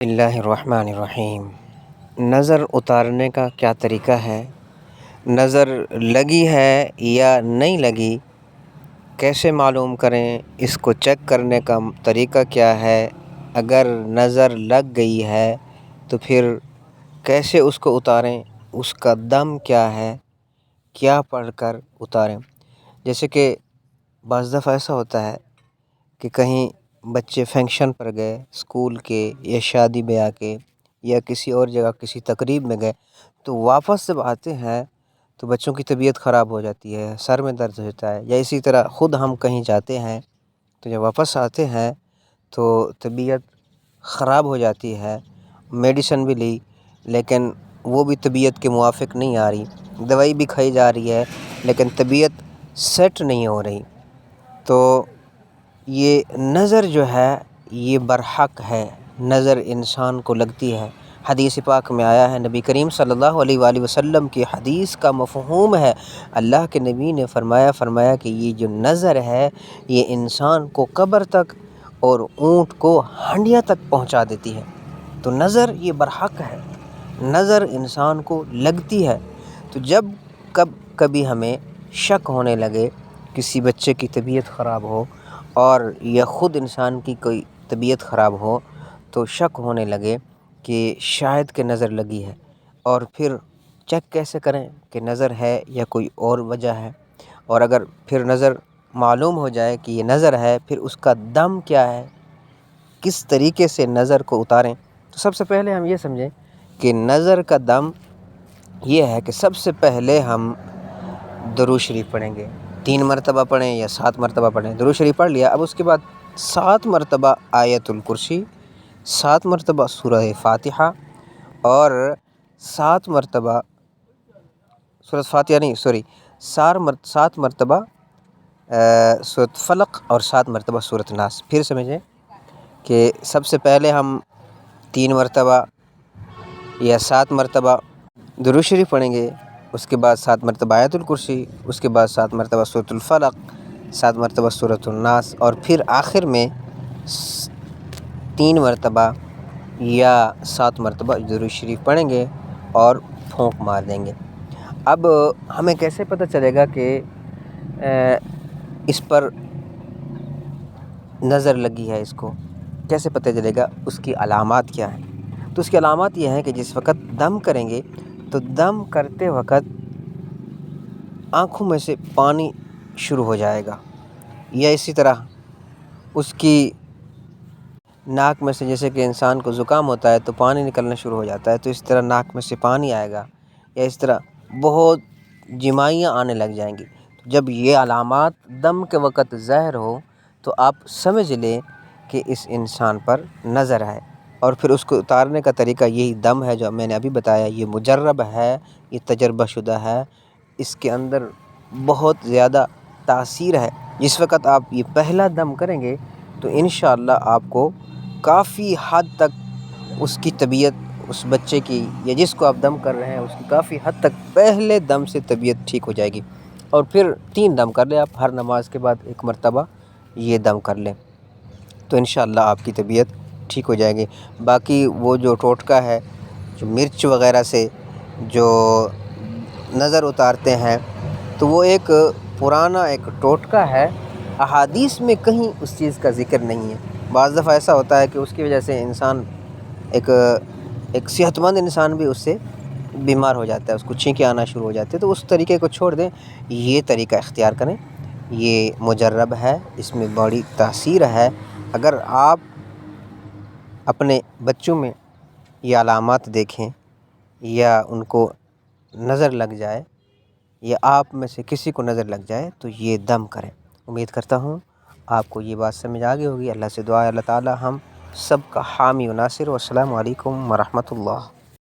بسم اللہ الرحمن الرحیم۔ نظر اتارنے کا کیا طریقہ ہے؟ نظر لگی ہے یا نہیں لگی کیسے معلوم کریں؟ اس کو چیک کرنے کا طریقہ کیا ہے؟ اگر نظر لگ گئی ہے تو پھر کیسے اس کو اتاریں؟ اس کا دم کیا ہے؟ کیا پڑھ کر اتاریں؟ جیسے کہ بعض دفعہ ایسا ہوتا ہے کہ کہیں بچے فنکشن پر گئے، اسکول کے یا شادی بیاہ کے یا کسی اور جگہ کسی تقریب میں گئے، تو واپس جب آتے ہیں تو بچوں کی طبیعت خراب ہو جاتی ہے، سر میں درد ہوتا ہے، یا اسی طرح خود ہم کہیں جاتے ہیں تو جب واپس آتے ہیں تو طبیعت خراب ہو جاتی ہے۔ میڈیسن بھی لی لیکن وہ بھی طبیعت کے موافق نہیں آ رہی، دوائی بھی کھائی جا رہی ہے لیکن طبیعت سیٹ نہیں ہو رہی، تو یہ نظر جو ہے یہ برحق ہے، نظر انسان کو لگتی ہے۔ حدیث پاک میں آیا ہے، نبی کریم صلی اللہ علیہ وآلہ وسلم کی حدیث کا مفہوم ہے، اللہ کے نبی نے فرمایا کہ یہ جو نظر ہے یہ انسان کو قبر تک اور اونٹ کو ہنڈیا تک پہنچا دیتی ہے۔ تو نظر یہ برحق ہے، نظر انسان کو لگتی ہے۔ تو جب کبھی ہمیں شک ہونے لگے، کسی بچے کی طبیعت خراب ہو اور یا خود انسان کی کوئی طبیعت خراب ہو تو شک ہونے لگے کہ شاید کہ نظر لگی ہے، اور پھر چیک کیسے کریں کہ نظر ہے یا کوئی اور وجہ ہے؟ اور اگر پھر نظر معلوم ہو جائے کہ یہ نظر ہے، پھر اس کا دم کیا ہے، کس طریقے سے نظر کو اتاریں؟ تو سب سے پہلے ہم یہ سمجھیں کہ نظر کا دم یہ ہے کہ سب سے پہلے ہم درود شریف پڑھیں گے، 3 مرتبہ پڑھیں یا 7 مرتبہ پڑھیں۔ درود شریف پڑھ لیا، اب اس کے بعد 7 مرتبہ آیت الکرسی، 7 مرتبہ سورہ فاتحہ اور 7 مرتبہ سورہ فاتحہ نہیں 7 مرتبہ سورۃ فلق اور 7 مرتبہ سورۃ ناس۔ پھر سمجھیں کہ سب سے پہلے ہم 3 مرتبہ یا 7 مرتبہ درود شریف پڑھیں گے، اس کے بعد 7 مرتبہ آیت الکرسی، اس کے بعد 7 مرتبہ سورۃ الفلق، 7 مرتبہ سورۃ الناس، اور پھر آخر میں 3 مرتبہ یا 7 مرتبہ درود شریف پڑھیں گے اور پھونک مار دیں گے۔ اب ہمیں کیسے پتہ چلے گا کہ اس پر نظر لگی ہے؟ اس کو کیسے پتہ چلے گا؟ اس کی علامات کیا ہیں؟ تو اس کی علامات یہ ہیں کہ جس وقت دم کریں گے تو دم کرتے وقت آنکھوں میں سے پانی شروع ہو جائے گا، یا اسی طرح اس کی ناک میں سے، جیسے کہ انسان کو زکام ہوتا ہے تو پانی نکلنا شروع ہو جاتا ہے، تو اس طرح ناک میں سے پانی آئے گا، یا اس طرح بہت جمائیاں آنے لگ جائیں گی۔ جب یہ علامات دم کے وقت ظاہر ہو تو آپ سمجھ لیں کہ اس انسان پر نظر ہے، اور پھر اس کو اتارنے کا طریقہ یہی دم ہے جو میں نے ابھی بتایا۔ یہ مجرب ہے، یہ تجربہ شدہ ہے، اس کے اندر بہت زیادہ تاثیر ہے۔ جس وقت آپ یہ پہلا دم کریں گے تو انشاءاللہ آپ کو کافی حد تک اس کی طبیعت، اس بچے کی یا جس کو آپ دم کر رہے ہیں اس کی کافی حد تک پہلے دم سے طبیعت ٹھیک ہو جائے گی، اور پھر 3 دم کر لیں آپ، ہر نماز کے بعد 1 مرتبہ یہ دم کر لیں تو انشاءاللہ آپ کی طبیعت ٹھیک ہو جائے گی۔ باقی وہ جو ٹوٹکا ہے، جو مرچ وغیرہ سے جو نظر اتارتے ہیں، تو وہ ایک پرانا ایک ٹوٹکا ہے، احادیث میں کہیں اس چیز کا ذکر نہیں ہے۔ بعض دفعہ ایسا ہوتا ہے کہ اس کی وجہ سے انسان ایک صحت مند انسان بھی اس سے بیمار ہو جاتا ہے، اس کو چھینکیں آنا شروع ہو جاتے ہیں، تو اس طریقے کو چھوڑ دیں، یہ طریقہ اختیار کریں۔ یہ مجرب ہے، اس میں بڑی تاثیر ہے۔ اگر آپ اپنے بچوں میں یہ علامات دیکھیں یا ان کو نظر لگ جائے یا آپ میں سے کسی کو نظر لگ جائے تو یہ دم کریں۔ امید کرتا ہوں آپ کو یہ بات سمجھ آ گئی ہوگی۔ اللہ سے دعا ہے اللہ تعالی ہم سب کا حامی و ناصر۔ والسلام علیکم ورحمۃ اللہ۔